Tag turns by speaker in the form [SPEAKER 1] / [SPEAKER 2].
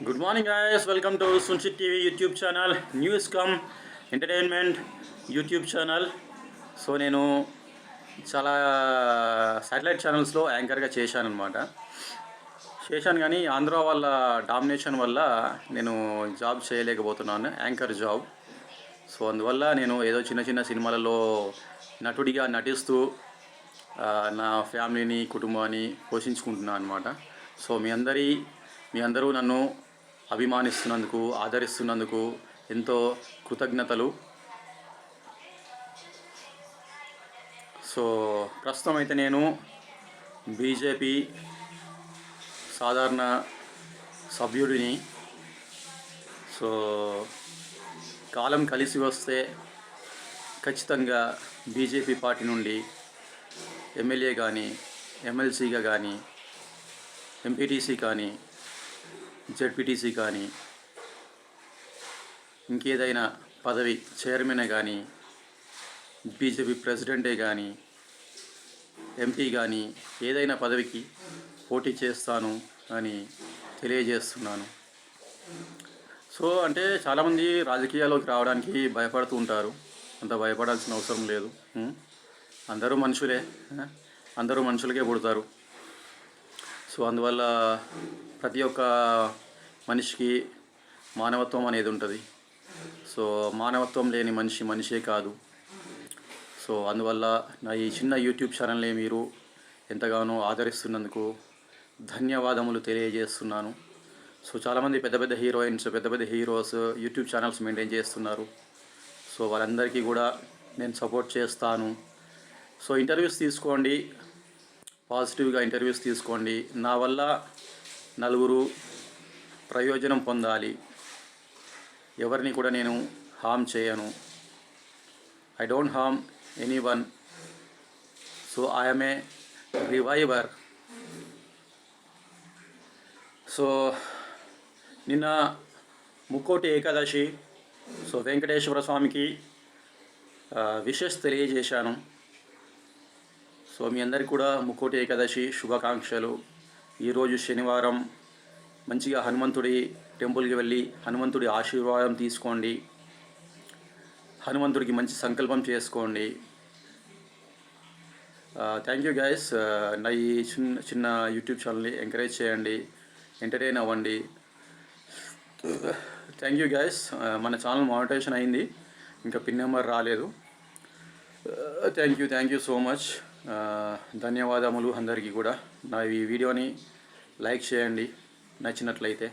[SPEAKER 1] Good morning, guys. Welcome to Sunshit TV YouTube channel, News Come Entertainment YouTube channel. So నేను చాలా satellite ఛానల్స్లో యాంకర్గా చేశాను కానీ ఆంధ్ర వాళ్ళ డామినేషన్ వల్ల నేను జాబ్ చేయలేకపోతున్నాను, యాంకర్ జాబ్. సో అందువల్ల నేను ఏదో చిన్న చిన్న సినిమాలలో నటుడిగా నటిస్తూ నా ఫ్యామిలీని, కుటుంబాన్ని పోషించుకుంటున్నాను అనమాట. సో మీ అందరూ నన్ను అభిమానిస్తున్నందుకు, ఆదరిస్తున్నందుకు ఎంతో కృతజ్ఞతలు. సో ప్రస్తుతం అయితే నేను బీజేపీ సాధారణ సభ్యుడిని. సో కాలం కలిసి వస్తే ఖచ్చితంగా బీజేపీ పార్టీ నుండి ఎమ్మెల్యే కానీ, ఎమ్మెల్సీగా కానీ, ఎంపీటీసీ కానీ, జెడ్పీటీసీ కానీ, ఇంకేదైనా పదవి, చైర్మన్ కానీ, బీజేపీ ప్రెసిడెంటే కానీ, ఎంపీ కానీ, ఏదైనా పదవికి పోటీ చేస్తాను అని తెలియజేస్తున్నాను. సో అంటే చాలామంది రాజకీయాల్లోకి రావడానికి భయపడుతూ ఉంటారు. అంత భయపడాల్సిన అవసరం లేదు. అందరూ మనుషులే, అందరూ మనుషులకే పుడతారు. సో అందువల్ల ప్రతి ఒక్క మనిషికి మానవత్వం అనేది ఉంటుంది. సో మానవత్వం లేని మనిషే కాదు. సో అందువల్ల నా ఈ చిన్న యూట్యూబ్ ఛానల్ని మీరు ఎంతగానో ఆదరిస్తున్నందుకు ధన్యవాదములు తెలియజేస్తున్నాను. సో చాలామంది పెద్ద పెద్ద హీరోస్ యూట్యూబ్ ఛానల్స్ మెయింటైన్ చేస్తున్నారు. సో వాళ్ళందరికీ కూడా నేను సపోర్ట్ చేస్తాను. సో ఇంటర్వ్యూస్ తీసుకోండి, పాజిటివ్గా ఇంటర్వ్యూస్ తీసుకోండి. నా వల్ల నలుగురు ప్రయోజనం పొందాలి. ఎవరిని కూడా నేను హామ్ చేయను. I don't harm anyone. So I'm a reviver. సో నిన్న ముక్కోటి ఏకాదశి. సో వెంకటేశ్వర స్వామికి విషెస్ తెలియజేశాను. సో మీ అందరికీ కూడా ముక్కోటి ఏకాదశి శుభాకాంక్షలు. ఈరోజు శనివారం మంచిగా హనుమంతుడి టెంపుల్కి వెళ్ళి హనుమంతుడి ఆశీర్వాదం తీసుకోండి. హనుమంతుడికి మంచి సంకల్పం చేసుకోండి. Thank you guys. నా ఈ చిన్న యూట్యూబ్ ఛానల్ని ఎంకరేజ్ చేయండి, ఎంటర్టైన్ అవ్వండి. Thank you guys. మన ఛానల్ మానిటైజేషన్ అయింది, ఇంకా పిన్ నెంబర్ రాలేదు. Thank you so much. ధన్యవాదములు అందరికీ కూడా. నా ఈ వీడియోని లైక్ చేయండి నచ్చినట్లయితే.